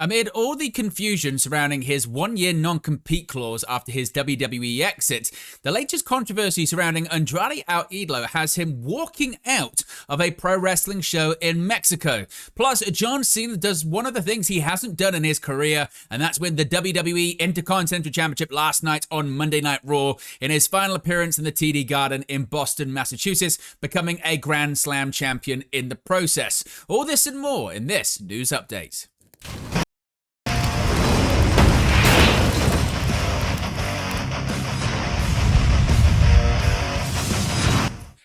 Amid all the confusion surrounding his one-year non-compete clause after his WWE exit, the latest controversy surrounding Andrade out-Idolo has him walking out of a pro wrestling show in Mexico. Plus, John Cena does one of the things he hasn't done in his career, and that's win the WWE Intercontinental Championship last night on Monday Night Raw in his final appearance in the TD Garden in Boston, Massachusetts, becoming a Grand Slam champion in the process. All this and more in this news update.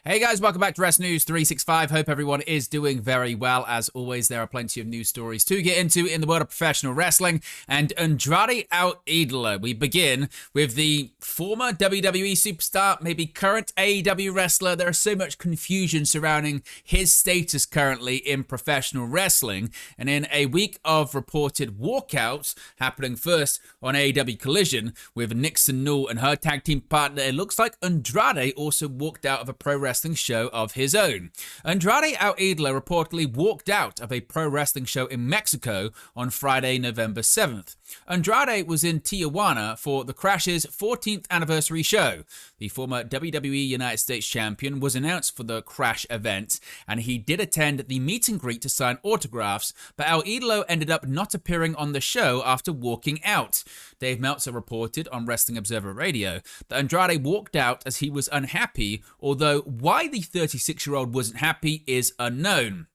Hey guys, welcome back to Wrest News 365. Hope everyone is doing very well. As always, there are plenty of news stories to get into in the world of professional wrestling. And Andrade out-Idolo. We begin with the former WWE superstar, maybe current AEW wrestler. There is so much confusion surrounding his status currently in professional wrestling. And in a week of reported walkouts happening first on AEW Collision with Nixon Null and her tag team partner, it looks like Andrade also walked out of a pro wrestling show of his own. Andrade out-Idolo reportedly walked out of a pro wrestling show in Mexico on Friday, November 7th. Andrade was in Tijuana for the Crash's 14th anniversary show. The former WWE United States champion was announced for the Crash event, and he did attend the meet and greet to sign autographs, but out-Idolo ended up not appearing on the show after walking out. Dave Meltzer reported on Wrestling Observer Radio that Andrade walked out as he was unhappy, although why the 36-year-old wasn't happy is unknown.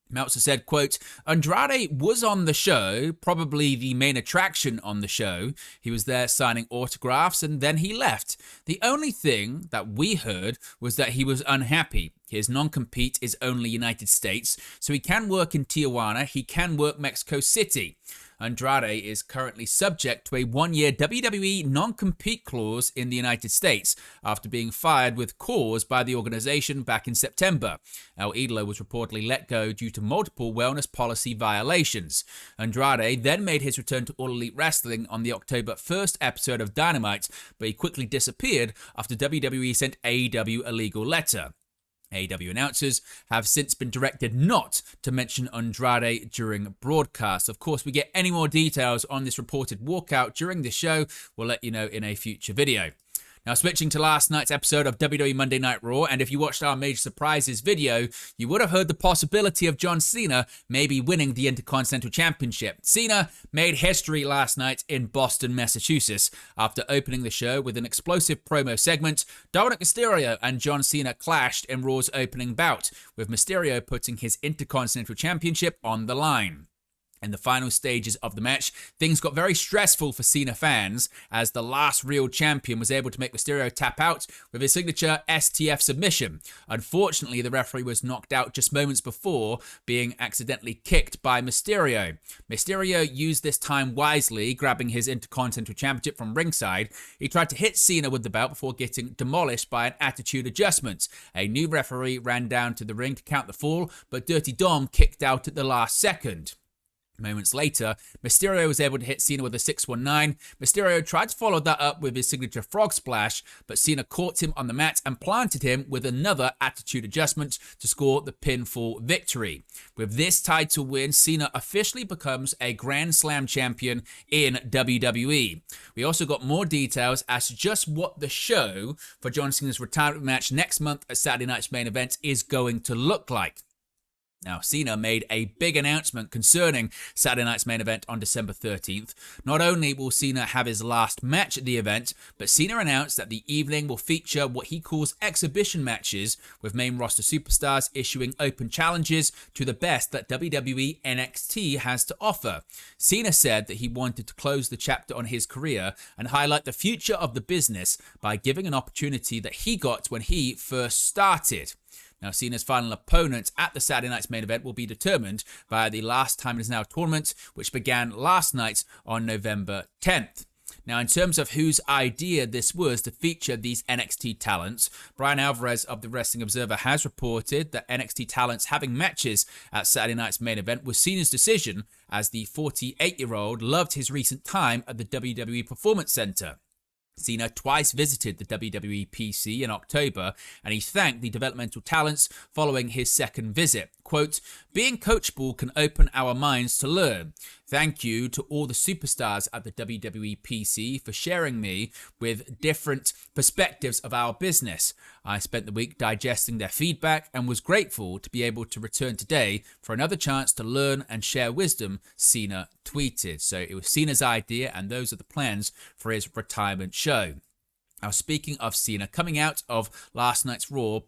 Meltzer said, quote, Andrade was on the show, probably the main attraction on the show. He was there signing autographs and then he left. The only thing that we heard was that he was unhappy. His non-compete is only United States, so he can work in Tijuana, he can work Mexico City. Andrade is currently subject to a one-year WWE non-compete clause in the United States after being fired with cause by the organization back in September. Out-Idolo was reportedly let go due to multiple wellness policy violations. Andrade then made his return to All Elite Wrestling on the October 1st episode of Dynamite, but he quickly disappeared after WWE sent AEW a legal letter. AEW announcers have since been directed not to mention Andrade during broadcasts. Of course, we get any more details on this reported walkout during this show, we'll let you know in a future video. Now, switching to last night's episode of WWE Monday Night Raw, and if you watched our Major Surprises video, you would have heard the possibility of John Cena maybe winning the Intercontinental Championship. Cena made history last night in Boston, Massachusetts, after opening the show with an explosive promo segment. Dominic Mysterio and John Cena clashed in Raw's opening bout, with Mysterio putting his Intercontinental Championship on the line. In the final stages of the match, things got very stressful for Cena fans as the last real champion was able to make Mysterio tap out with his signature STF submission. Unfortunately, the referee was knocked out just moments before being accidentally kicked by Mysterio. Mysterio used this time wisely, grabbing his Intercontinental Championship from ringside. He tried to hit Cena with the belt before getting demolished by an attitude adjustment. A new referee ran down to the ring to count the fall, but Dirty Dom kicked out at the last second. Moments later, Mysterio was able to hit Cena with a 619. Mysterio tried to follow that up with his signature frog splash, but Cena caught him on the mat and planted him with another attitude adjustment to score the pinfall victory. With this title win, Cena officially becomes a Grand Slam champion in WWE. We also got more details as to just what the show for John Cena's retirement match next month at Saturday Night's Main Event is going to look like. Now, Cena made a big announcement concerning Saturday Night's Main Event on December 13th. Not only will Cena have his last match at the event, but Cena announced that the evening will feature what he calls exhibition matches, with main roster superstars issuing open challenges to the best that WWE NXT has to offer. Cena said that he wanted to close the chapter on his career and highlight the future of the business by giving an opportunity that he got when he first started. Now, Cena's final opponent at the Saturday Night's Main Event will be determined via the Last Time It Is Now tournament, which began last night on November 10th. Now, in terms of whose idea this was to feature these NXT talents, Brian Alvarez of the Wrestling Observer has reported that NXT talents having matches at Saturday Night's Main Event was Cena's decision, as the 48-year-old loved his recent time at the WWE Performance Center. Cena twice visited the WWE PC in October, and he thanked the developmental talents following his second visit. Quote, being coachable can open our minds to learn. Thank you to all the superstars at the WWE PC for sharing me with different perspectives of our business. I spent the week digesting their feedback and was grateful to be able to return today for another chance to learn and share wisdom, Cena tweeted. So it was Cena's idea, and those are the plans for his retirement show. Now, speaking of Cena, coming out of last night's Raw,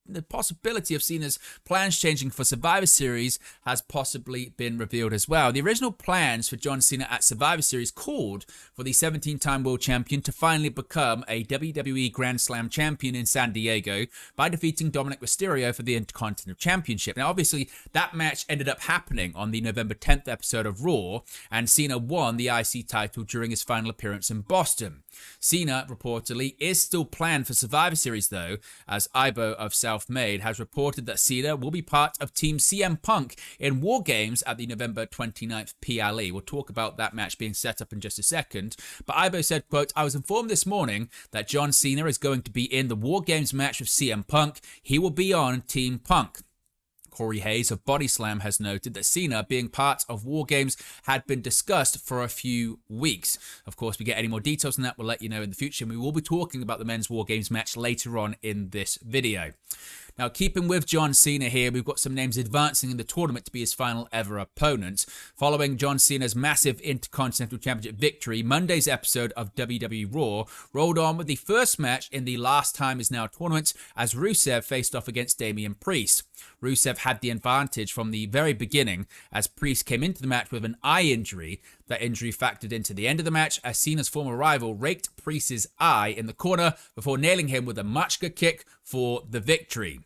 the possibility of Cena's plans changing for Survivor Series has possibly been revealed as well. The original plans for John Cena at Survivor Series called for the 17-time world champion to finally become a WWE Grand Slam champion in San Diego by defeating Dominic Mysterio for the Intercontinental Championship. Now, obviously, that match ended up happening on the November 10th episode of Raw, and Cena won the IC title during his final appearance in Boston. Cena, reportedly, is still planned for Survivor Series, though, as Ibo of Self-Made has reported that Cena will be part of Team CM Punk in War Games at the November 29th PLE. We'll talk about that match being set up in just a second. But Ibo said, quote, I was informed this morning that John Cena is going to be in the War Games match with CM Punk. He will be on Team Punk. Corey Hayes of Body Slam has noted that Cena being part of War Games had been discussed for a few weeks. Of course, if we get any more details on that, we'll let you know in the future. And we will be talking about the men's War Games match later on in this video. Now, keeping with John Cena here, we've got some names advancing in the tournament to be his final ever opponent. Following John Cena's massive Intercontinental Championship victory, Monday's episode of WWE Raw rolled on with the first match in the Last Time Is Now tournament as Rusev faced off against Damian Priest. Rusev had the advantage from the very beginning as Priest came into the match with an eye injury. That injury factored into the end of the match as Cena's former rival raked Priest's eye in the corner before nailing him with a Machka kick for the victory.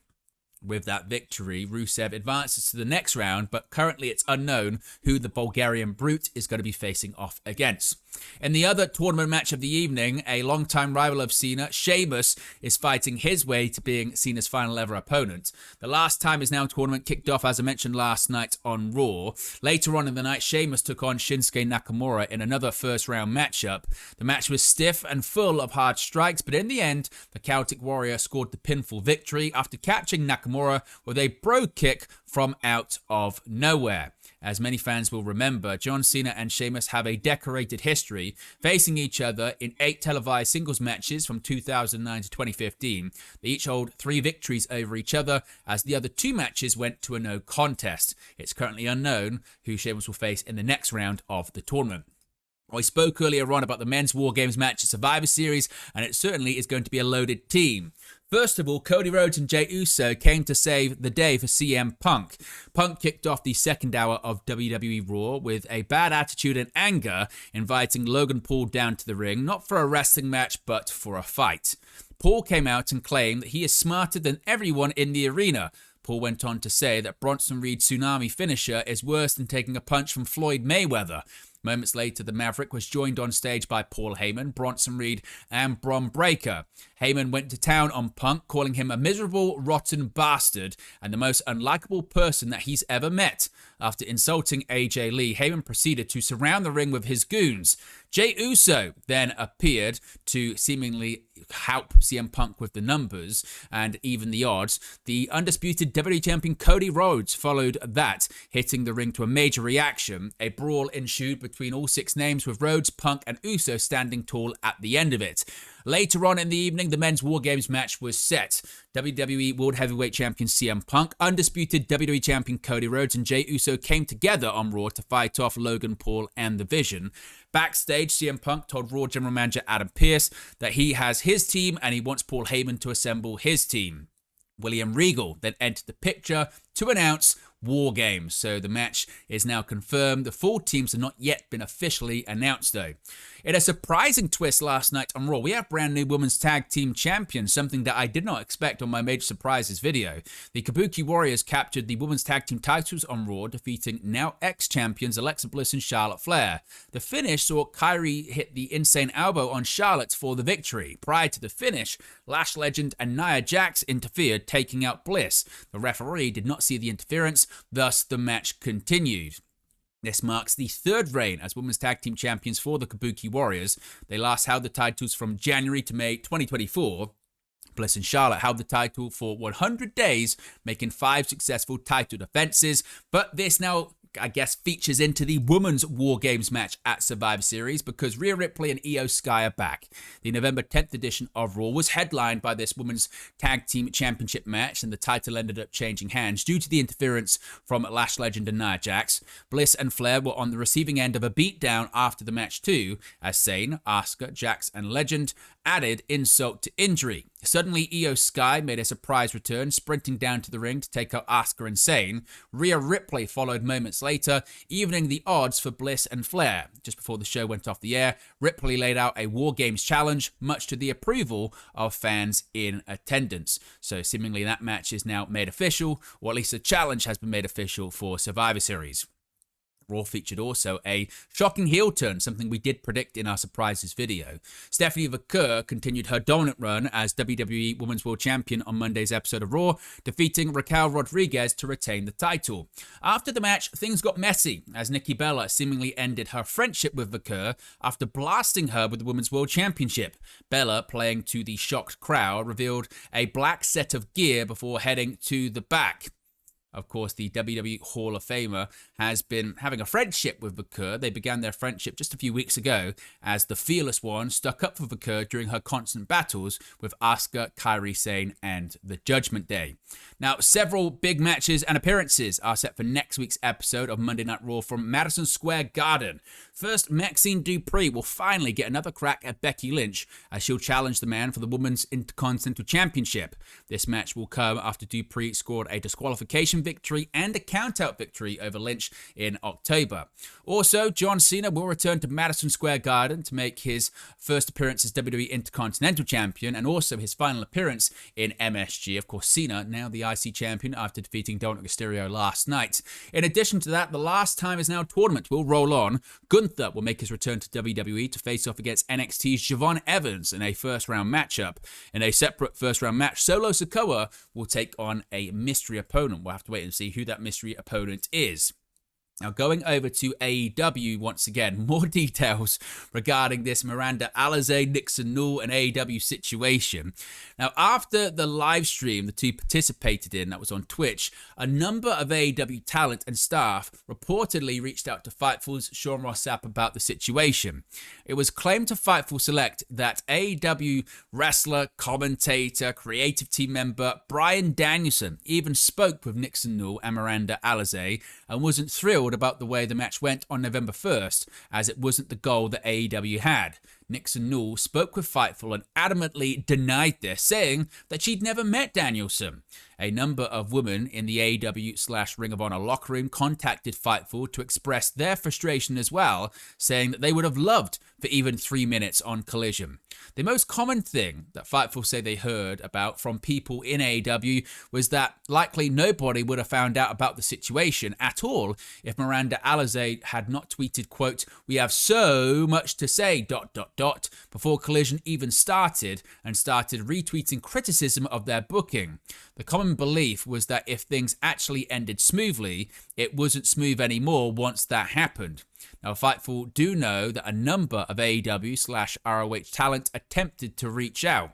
With that victory, Rusev advances to the next round, but currently it's unknown who the Bulgarian Brute is going to be facing off against. In the other tournament match of the evening, a longtime rival of Cena, Sheamus, is fighting his way to being Cena's final ever opponent. The Last Time Is Now tournament kicked off, as I mentioned last night, on Raw. Later on in the night, Sheamus took on Shinsuke Nakamura in another first-round matchup. The match was stiff and full of hard strikes, but in the end, the Celtic Warrior scored the pinfall victory after catching Nakamura with a bro kick from out of nowhere. As many fans will remember, John Cena and Sheamus have a decorated history, facing each other in 8 televised singles matches from 2009 to 2015. They each hold 3 victories over each other, as the other 2 matches went to a no contest. It's currently unknown who Sheamus will face in the next round of the tournament. I spoke earlier on about the men's War Games match at Survivor Series, and it certainly is going to be a loaded team. First of all, Cody Rhodes and Jey Uso came to save the day for CM Punk. Punk kicked off the second hour of WWE Raw with a bad attitude and anger, inviting Logan Paul down to the ring, not for a wrestling match, but for a fight. Paul came out and claimed that he is smarter than everyone in the arena. Paul went on to say that Bronson Reed's tsunami finisher is worse than taking a punch from Floyd Mayweather. Moments later, the Maverick was joined on stage by Paul Heyman, Bronson Reed, and Bron Breakker. Heyman went to town on Punk, calling him a miserable, rotten bastard and the most unlikable person that he's ever met. After insulting AJ Lee, Heyman proceeded to surround the ring with his goons. Jey Uso then appeared to seemingly help CM Punk with the numbers and even the odds. The undisputed WWE Champion Cody Rhodes followed that, hitting the ring to a major reaction. A brawl ensued between all 6 names, with Rhodes, Punk, and Uso standing tall at the end of it. Later on in the evening, the men's War Games match was set. WWE World Heavyweight Champion CM Punk, undisputed WWE Champion Cody Rhodes, and Jey Uso came together on Raw to fight off Logan Paul and The Vision. Backstage, CM Punk told Raw General Manager Adam Pearce that he has his team and he wants Paul Heyman to assemble his team. William Regal then entered the picture to announce War Games. So the match is now confirmed. The full teams have not yet been officially announced, though. In a surprising twist last night on Raw, we have brand new Women's Tag Team Champions, something that I did not expect on my Major Surprises video. The Kabuki Warriors captured the Women's Tag Team titles on Raw, defeating now ex-champions Alexa Bliss and Charlotte Flair. The finish saw Kairi hit the insane elbow on Charlotte for the victory. Prior to the finish, Lash legend and Nia Jax interfered, taking out Bliss. The referee did not see the interference, thus the match continued. This marks the 3rd reign as Women's Tag Team Champions for the Kabuki Warriors. They last held the titles from January to May 2024. Bliss and Charlotte held the title for 100 days, making 5 successful title defenses, but this now, I guess, features into the Women's War Games match at Survivor Series because Rhea Ripley and Io Sky are back. The November 10th edition of Raw was headlined by this Women's Tag Team Championship match, and the title ended up changing hands due to the interference from Lash Legend and Nia Jax. Bliss and Flair were on the receiving end of a beatdown after the match too, as Cena, Asuka, Jax, and Legend added insult to injury. Suddenly, Io Sky made a surprise return, sprinting down to the ring to take out Asuka and Sane. Rhea Ripley followed moments later, evening the odds for Bliss and Flair. Just before the show went off the air, Ripley laid out a War Games challenge, much to the approval of fans in attendance. So seemingly that match is now made official, or at least a challenge has been made official for Survivor Series. Raw featured also a shocking heel turn, something we did predict in our surprises video. Stephanie McCur continued her dominant run as WWE Women's World Champion on Monday's episode of Raw, defeating Raquel Rodriguez to retain the title. After the match, things got messy as Nikki Bella seemingly ended her friendship with McCur after blasting her with the Women's World Championship. Bella, playing to the shocked crowd, revealed a black set of gear before heading to the back. Of course, the WWE Hall of Famer has been having a friendship with McCur. They began their friendship just a few weeks ago as the Fearless One stuck up for McCur during her constant battles with Asuka, Kairi Sane, and the Judgment Day. Now, several big matches and appearances are set for next week's episode of Monday Night Raw from Madison Square Garden. First, Maxine Dupree will finally get another crack at Becky Lynch as she'll challenge the man for the Women's Intercontinental Championship. This match will come after Dupree scored a disqualification victory and a count-out victory over Lynch in October. Also, John Cena will return to Madison Square Garden to make his first appearance as WWE Intercontinental Champion and also his final appearance in MSG. Of course, Cena, now the IC Champion after defeating Dominic Mysterio last night. In addition to that, the Last Time Is Now tournament will roll on. Gunther will make his return to WWE to face off against NXT's Javon Evans in a first-round matchup. In a separate first-round match, Solo Sikoa will take on a mystery opponent. We'll have to wait and see who that mystery opponent is. Now, going over to AEW once again, more details regarding this Miranda Alizé, Nixon Newell, and AEW situation. Now, after the live stream the two participated in, that was on Twitch, a number of AEW talent and staff reportedly reached out to Fightful's Sean Ross Sapp about the situation. It was claimed to Fightful Select that AEW wrestler, commentator, creative team member Bryan Danielson even spoke with Nixon Newell and Miranda Alizé and wasn't thrilled about the way the match went on November 1st, as it wasn't the goal that AEW had. Nixon Newell spoke with Fightful and adamantly denied this, saying that she'd never met Danielson. A number of women in the AEW/Ring of Honor locker room contacted Fightful to express their frustration as well, saying that they would have loved for even 3 minutes on Collision. The most common thing that Fightful say they heard about from people in AEW was that likely nobody would have found out about the situation at all if Miranda Alizé had not tweeted, quote, "We have so much to say, ... before Collision even started and started retweeting criticism of their booking. The common belief was that if things actually ended smoothly, it wasn't smooth anymore once that happened. Now, Fightful do know that a number of AEW/ROH talent attempted to reach out.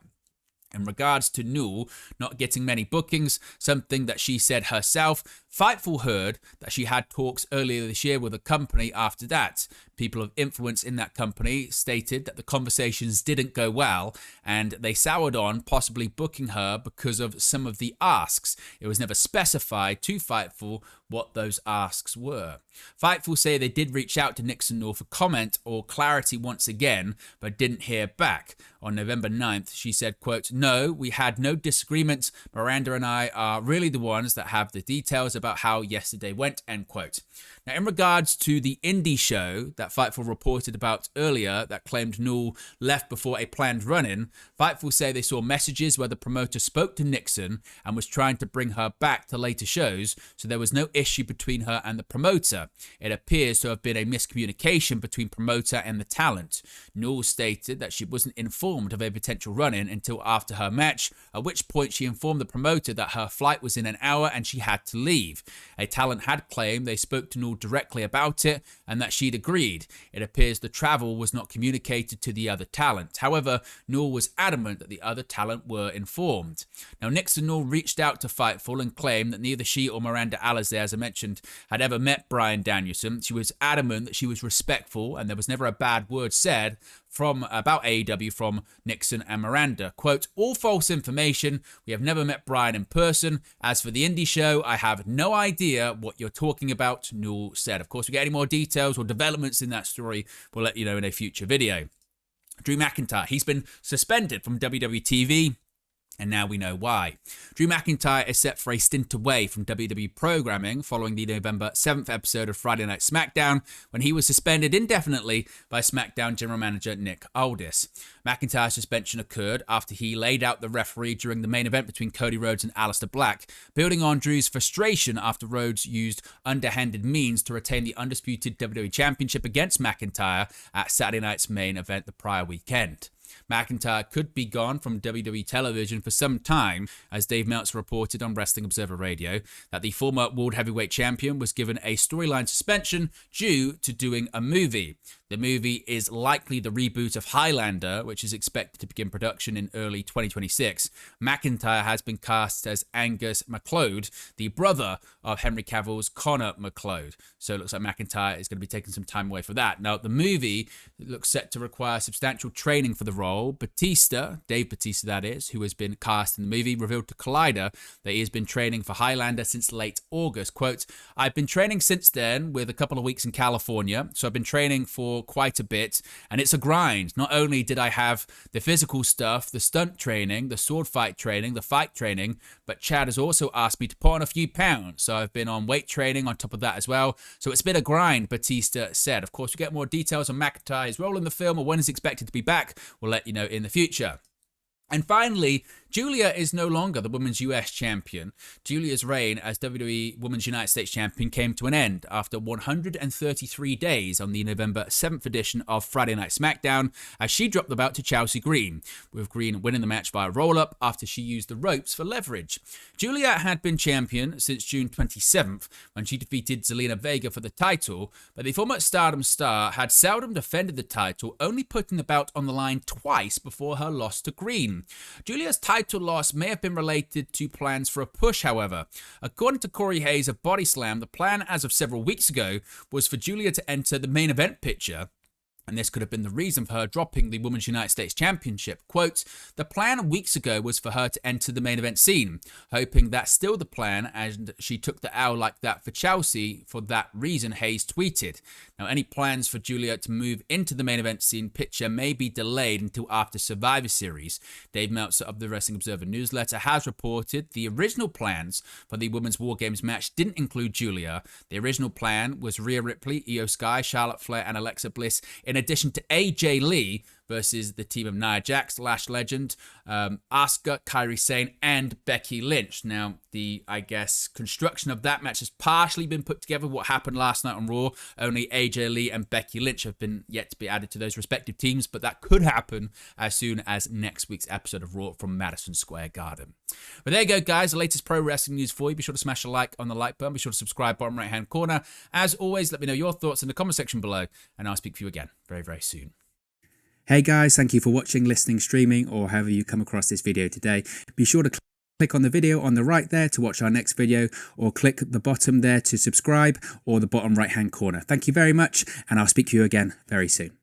In regards to Newell not getting many bookings, something that she said herself, Fightful heard that she had talks earlier this year with a company after that. People of influence in that company stated that the conversations didn't go well and they soured on possibly booking her because of some of the asks. It was never specified to Fightful what those asks were. Fightful say they did reach out to Nixon Newell for comment or clarity once again, but didn't hear back. On November 9th, she said, quote, "No, we had no disagreements. Miranda and I are really the ones that have the details about how yesterday went," end quote. Now, in regards to the indie show that Fightful reported about earlier that claimed Newell left before a planned run-in, Fightful say they saw messages where the promoter spoke to Nixon and was trying to bring her back to later shows, so there was no issue between her and the promoter. It appears to have been a miscommunication between promoter and the talent. Newell stated that she wasn't informed of a potential run-in until after her match, at which point she informed the promoter that her flight was in an hour and she had to leave. leave. A talent had claimed they spoke to Newell directly about it and that she'd agreed. It appears the travel was not communicated to the other talent. However, Newell was adamant that the other talent were informed. Now, Nix and Newell reached out to Fightful and claimed that neither she or Miranda Alizé, as I mentioned, had ever met Bryan Danielson. She was adamant that she was respectful and there was never a bad word said about AEW from Nixon and Miranda. Quote, all false information. We have never met Bryan in person. As for the indie show, I have no idea what you're talking about, Newell said. Of course, if we get any more details or developments in that story, we'll let you know in a future video. Drew McIntyre, he's been suspended from WWE TV. And now we know why. Drew McIntyre is set for a stint away from WWE programming following the November 7th episode of Friday Night SmackDown when he was suspended indefinitely by SmackDown general manager Nick Aldis. McIntyre's suspension occurred after he laid out the referee during the main event between Cody Rhodes and Aleister Black, building on Drew's frustration after Rhodes used underhanded means to retain the undisputed WWE Championship against McIntyre at Saturday night's main event the prior weekend. McIntyre could be gone from WWE television for some time, as Dave Meltzer reported on Wrestling Observer Radio that the former World Heavyweight Champion was given a storyline suspension due to doing a movie. The movie is likely the reboot of Highlander, which is expected to begin production in early 2026. McIntyre has been cast as Angus MacLeod, the brother of Henry Cavill's Connor MacLeod. So it looks like McIntyre is going to be taking some time away for that. Now, the movie looks set to require substantial training for the role. Batista, Dave Batista that is, who has been cast in the movie, revealed to Collider that he has been training for Highlander since late August. Quote, I've been training since then with a couple of weeks in California, so I've been training for quite a bit, and it's a grind. Not only did I have the physical stuff, the stunt training, the sword fight training, the fight training, but Chad has also asked me to put on a few pounds, so I've been on weight training on top of that as well. So it's been a grind, Batista said. Of course, we get more details on McIntyre's role in the film or when he's expected to be back. We'll let you know in the future. And finally, Julia is no longer the Women's US Champion. Julia's reign as WWE Women's United States Champion came to an end after 133 days on the November 7th edition of Friday Night SmackDown as she dropped the belt to Chelsea Green, with Green winning the match via roll-up after she used the ropes for leverage. Julia had been champion since June 27th when she defeated Zelina Vega for the title, but the former Stardom star had seldom defended the title, only putting the belt on the line twice before her loss to Green. Julia's title loss may have been related to plans for a push, however. According to Corey Hayes of Body Slam, the plan as of several weeks ago was for Julia to enter the main event picture, and this could have been the reason for her dropping the Women's United States Championship. Quote, the plan weeks ago was for her to enter the main event scene, hoping that's still the plan, and she took the L like that for Chelsea. For that reason, Hayes tweeted. Now, any plans for Julia to move into the main event scene picture may be delayed until after Survivor Series. Dave Meltzer of the Wrestling Observer newsletter has reported the original plans for the Women's War Games match didn't include Julia. The original plan was Rhea Ripley, Io Sky, Charlotte Flair, and Alexa Bliss, in addition to AJ Lee versus the team of Nia Jax, Lash Legend, Asuka, Kairi Sane, and Becky Lynch. Now, the, construction of that match has partially been put together. What happened last night on Raw, only AJ Lee and Becky Lynch have been yet to be added to those respective teams, but that could happen as soon as next week's episode of Raw from Madison Square Garden. But there you go, guys, the latest pro wrestling news for you. Be sure to smash a like on the like button. Be sure to subscribe, bottom right-hand corner. As always, let me know your thoughts in the comment section below, and I'll speak to you again very, very soon. Hey guys, thank you for watching, listening, streaming, or however you come across this video today. Be sure to click on the video on the right there to watch our next video, or click the bottom there to subscribe, or the bottom right hand corner. Thank you very much, and I'll speak to you again very soon.